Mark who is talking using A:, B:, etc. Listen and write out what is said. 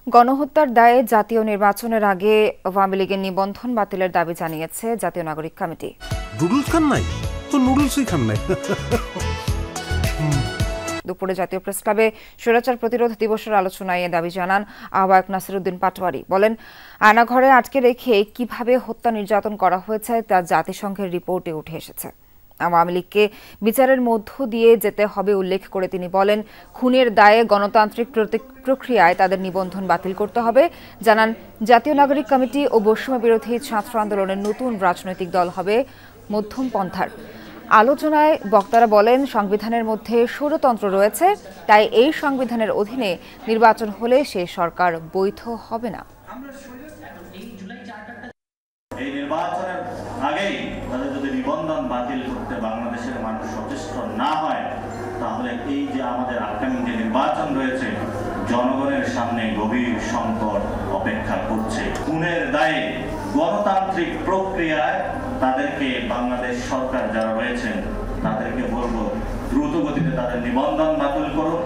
A: গণহত্যার দায়ে জাতীয় নির্বাচনের আগে আওয়ামী লীগের নিবন্ধন বাতিলের দাবি জানিয়েছে জাতীয় নাগরিক কমিটি।
B: নুডলস খান নাই তো নুডলসই খান নাই।
A: দুপুরে জাতীয় প্রেস ক্লাবে স্বৈরাচার প্রতিরোধ দিবসের আলোচনায় এ দাবি জানান আহ্বায়ক নাসিরউদ্দিন পাটোয়ারি। বলেন, আয়নাঘরে আটকে রেখে কিভাবে হত্যা নির্যাতন করা হয়েছে তা জাতিসংঘের রিপোর্টে উঠে এসেছে। আওয়ামী লীগকে বিচারের মধ্য দিয়ে যেতে হবে উল্লেখ করে তিনি বলেন, খুনের দায়ে গণতান্ত্রিক প্রক্রিয়ায় তাদের নিবন্ধন বাতিল করতে হবে। জানান, জাতীয় নাগরিক কমিটি ও বৈষম্য বিরোধী ছাত্র আন্দোলনের নতুন রাজনৈতিক দল হবে মধ্যম পন্থার। আলোচনায় বক্তারা বলেন, সংবিধানের মধ্যে স্বৈরতন্ত্র রয়েছে, তাই এই সংবিধানের অধীনে নির্বাচন হলে সে সরকার বৈধ হবে না।
C: এই নির্বাচনের আগেই তাদের যদি নিবন্ধন বাতিল করতে বাংলাদেশের মানুষ সচেষ্ট না হয়, তাহলে এই যে আমাদের আপকামিং যে নির্বাচন রয়েছে, জনগণের সামনে গভীর সংকট অপেক্ষা করছে। খুনের দায়ে গণতান্ত্রিক প্রক্রিয়ায় তাদেরকে বাংলাদেশ সরকার যারা রয়েছেন তাদেরকে বলবো দ্রুত গতিতে তাদের নিবন্ধন বাতিল করুন।